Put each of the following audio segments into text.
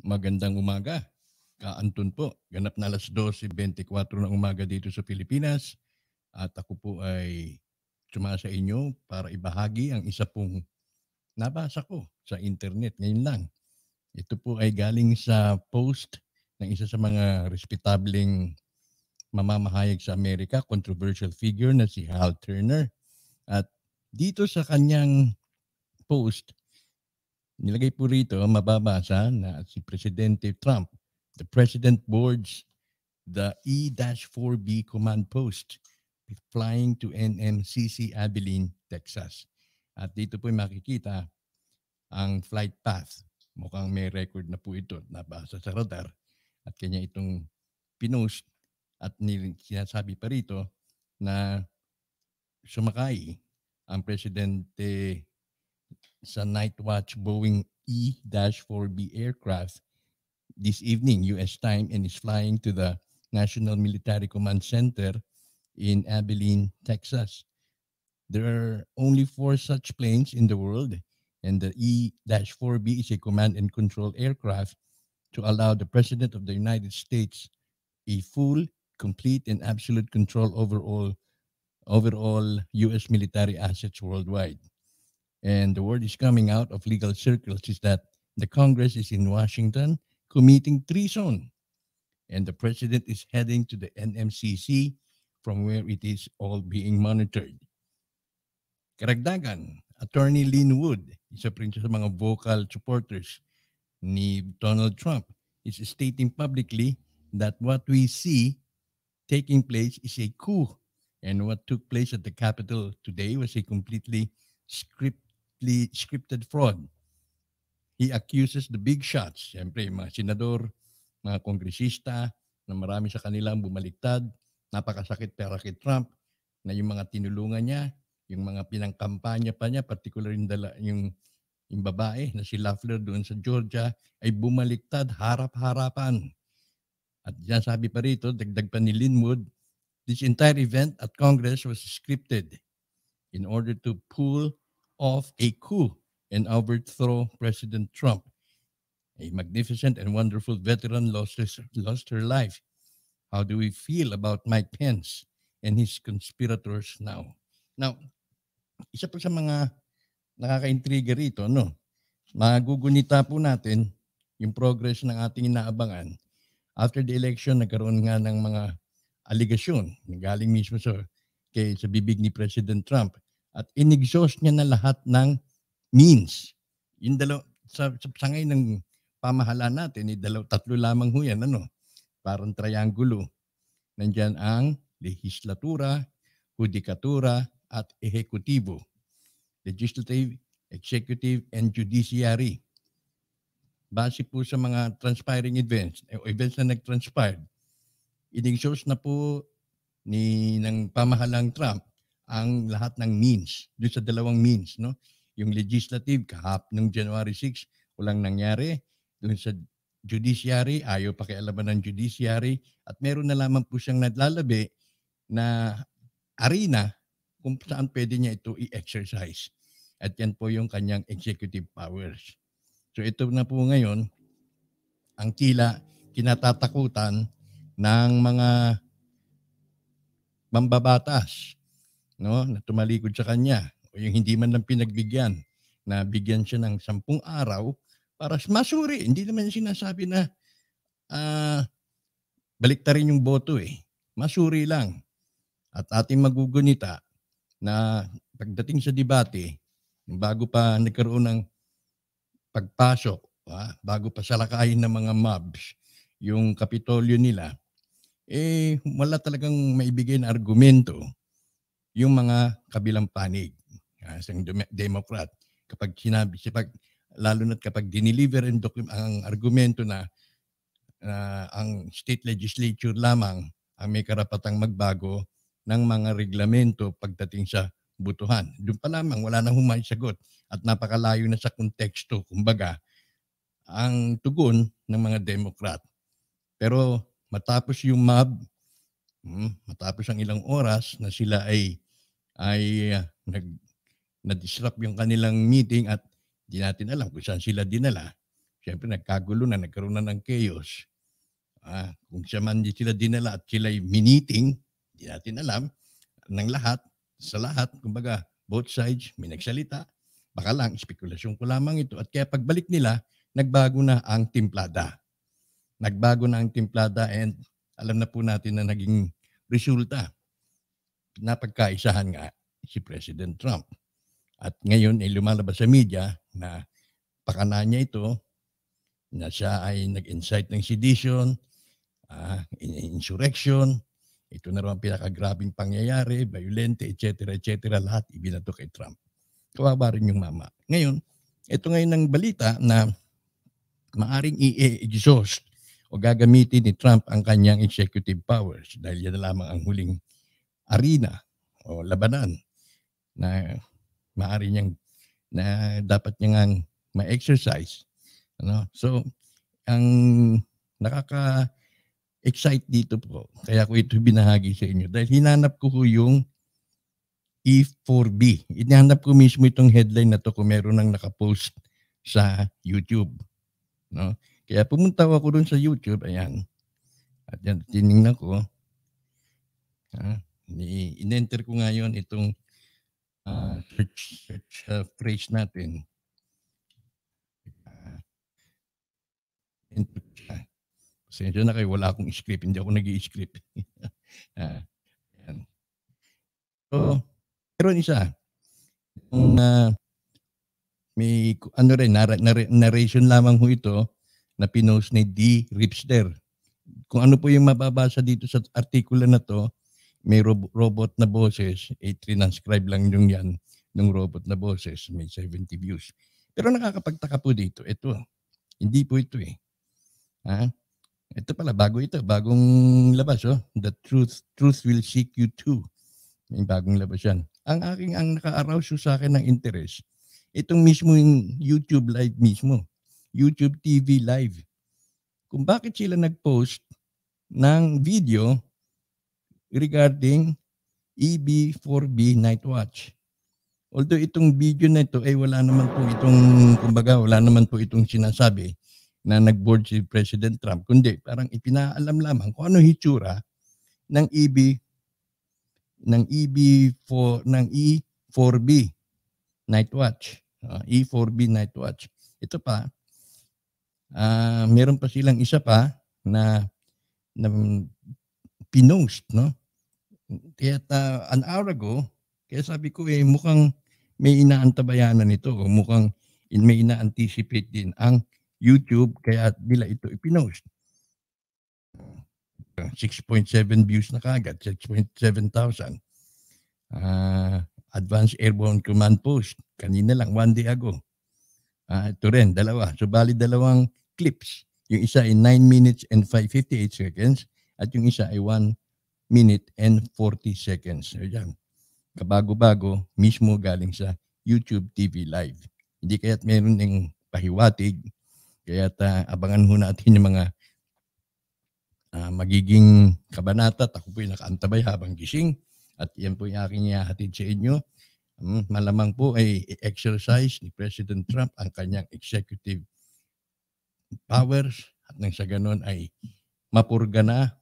Magandang umaga. Kaantun po, ganap na 12:24 ng umaga dito sa Pilipinas at ako po ay sumasa inyo para ibahagi ang isa pong nabasa ko sa internet ngayon lang. Ito po ay galing sa post ng isa sa mga respetableng mamamahayag sa Amerika, controversial figure na si Hal Turner. At dito sa kanyang post, nilagay po rito, mababasa na si Presidente Trump, the President boards the E-4B command post flying to NMCC Abilene, Texas. At dito po makikita ang flight path. Mukhang may record na po ito, nabasa sa radar. At kanya itong pinost at sinasabi pa rito na sumakay ang presidente sa Night Watch Boeing E-4B aircraft this evening, U.S. time, and is flying to the National Military Command Center in Abilene, Texas. There are only 4 such planes in the world, and the E-4B is a command and control aircraft to allow the President of the United States a full, complete, and absolute control over all U.S. military assets worldwide. And the word is coming out of legal circles is that the Congress is in Washington committing treason, and the president is heading to the NMCC from where it is all being monitored. Karagdagan, Attorney Lin Wood, isa pa rin siya sa mga vocal supporters ni Donald Trump, is stating publicly that what we see taking place is a coup, and what took place at the Capitol today was a completely scripted fraud. He accuses the big shots, siyempre mga senador, mga kongresista, na marami sa kanila ang bumaliktad. Napakasakit para kay Trump na yung mga tinulungan niya, yung mga pinangkampanya pa niya, particular yung babae na si Loeffler doon sa Georgia, ay bumaliktad harap-harapan. At diyan sabi pa rito, dagdag pa ni Linwood, this entire event at Congress was scripted in order to pull off a coup and overthrow President Trump. A magnificent and wonderful veteran lost her life. How do we feel about Mike Pence and his conspirators now? Now, isa po sa mga nakaka-intriga rito, no? Magugunita po natin yung progress ng ating inaabangan. After the election, nagkaroon nga ng mga aligasyon na galing mismo sa bibig ni President Trump at inexhaust niya na lahat ng means. Yung sa ngayon ng pamahalaan natin, tatlo lamang ho yan, parang triangulo. Nandyan ang legislatura, judikatura, at ehekutibo. Legislative, executive, and judiciary. Base po sa mga transpiring events na nag-transpire, inexhaust na po ng pamahalang Trump ang lahat ng means, doon sa dalawang means, no? Yung legislative, noong January 6, walang nangyari. Doon sa judiciary, ayaw pakialaman ng judiciary. At meron na lamang po siyang naglalabi na arena kung saan pwede niya ito i-exercise. At yan po yung kanyang executive powers. So ito na po ngayon, ang tila kinatatakutan ng mga mambabatas, no, na tumalikod sa kanya o yung hindi man lang pinagbigyan na bigyan siya ng 10 araw para masuri. Hindi naman sinasabi na baliktarin yung boto eh. Masuri lang. At ating magugunita na pagdating sa debate, bago pa nagkaroon ng pagpasok, bago pa salakayin ng mga mobs yung kapitolyo nila, wala talagang maibigay na argumento yung mga kabilang panig, isang Democrat. Kapag lalo na kapag dineliver ang argumento na ang state legislature lamang ang may karapatang magbago ng mga reglamento pagdating sa butuhan. Doon pa lamang wala nang sagot at napakalayo na sa konteksto, kumbaga, ang tugon ng mga Democrat. Pero matapos yung mob, matapos ang ilang oras na sila ay na-disrupt yung kanilang meeting at di natin alam kung saan sila dinala, Siyempre nagkagulo na, nagkaroon na ng chaos. Kung siya man di sila dinala at sila'y miniting, di natin alam, ng lahat, sa lahat, kumbaga, both sides, may nagsalita. Baka lang, spekulasyon ko lamang ito. At kaya pagbalik nila, nagbago na ang timplada. Nagbago na ang timplada and alam na po natin na naging resulta. Napagkaisahan nga si President Trump. At ngayon ay lumalabas sa media na pakana niya ito, na siya ay nag-incite ng sedition, insurrection. Ito na raw ang pinakagrabing pangyayari, violente, etc. Lahat ibinato kay Trump. Kawawa rin yung mama. Ngayon, ito ngayon ang balita na maaring i-exhaust o gagamitin ni Trump ang kanyang executive powers dahil yan na lamang ang huling arena o labanan na maaari niyang na dapat niyang ma-exercise. So, ang nakaka-excite dito po, kaya ko ito binahagi sa inyo dahil hinanap ko yung E4B. Hinanap ko mismo itong headline na to kung meron nang nakapost sa YouTube. Kaya pumunta ako dun sa YouTube, ayan. At yan, tinignan ko. In-enter ko ngayon itong search phrase natin. Pasensya na kayo, wala akong script. Hindi ako nag-i-script. So, meron isa. May narration lamang ho ito na pinost ni D. Ripster. Kung ano po yung mababasa dito sa artikulo na to, may robot na boses, transcribe lang yung yan ng robot na boses, may 70 views. Pero nakakapagtaka po dito, ito, hindi po ito eh. Ito pala, bagong labas, The Truth Will Seek You Too. May bagong labas yan. Ang naka-arouse sa akin ng interest, itong mismo yung YouTube live mismo, YouTube TV live. Kung bakit sila nag-post ng video regarding EB4B Night Watch. Although itong video na ito ay wala naman po itong sinasabi na nag-board si President Trump, kundi parang ipinaalam lamang kung ano hitsura ng E4B Night Watch. E4B Night Watch. Ito pa, meron pa silang isa pa na pinost, Kaya an hour ago, kaya sabi ko mukhang may inaantabayanan ito o mukhang may ina-anticipate din ang YouTube kaya nila ito ipinost. 6.7 views na kagad, 6.7,000. Advanced Airborne Command Post, kanina lang, 1 day ago. Ito rin, dalawa. So, bali dalawang clips. Yung isa ay 9 minutes and 58 seconds at yung isa ay 1 minute and 40 seconds. So, yan. Kabago-bago, mismo galing sa YouTube TV Live. Hindi kaya't meron ng pahiwatig, kaya't abangan ho natin yung mga magiging kabanata. Ako po yung nakaantabay habang gising at yan po yung aking ihahatid sa inyo. Malamang po ay exercise ni President Trump ang kanyang executive powers at nang sa ganon ay mapurga na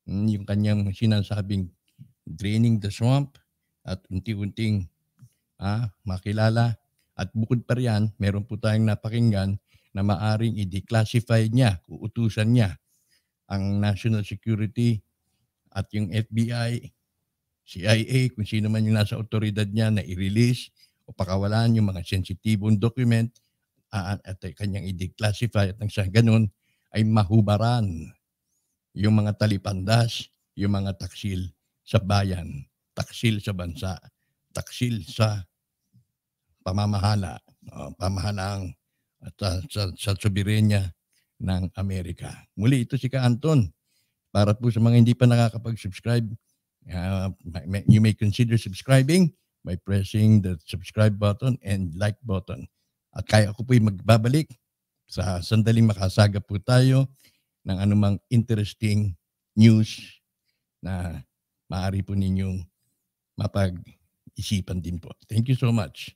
yung kanyang sinasabing draining the swamp at unti-unting makilala. At bukod pa riyan, meron po tayong napakinggan na maaring i-declassify niya, uutusan niya ang national security at yung FBI, CIA, kung sino man yung nasa otoridad niya na i-release o pakawalan yung mga sensitibong document at kanyang i-declassify at nang sa ganun ay mahubaran yung mga talipandas, yung mga taksil sa bayan, taksil sa bansa, taksil sa pamahalaang at sa soberenya ng Amerika. Muli, ito si Ka Anton. Para po sa mga hindi pa nakakapag-subscribe, you may consider subscribing by pressing the subscribe button and like button. At kaya ko po'y magbabalik sa sandaling makasagap po tayo ng anumang interesting news na maaari po ninyong mapag-isipan din po. Thank you so much.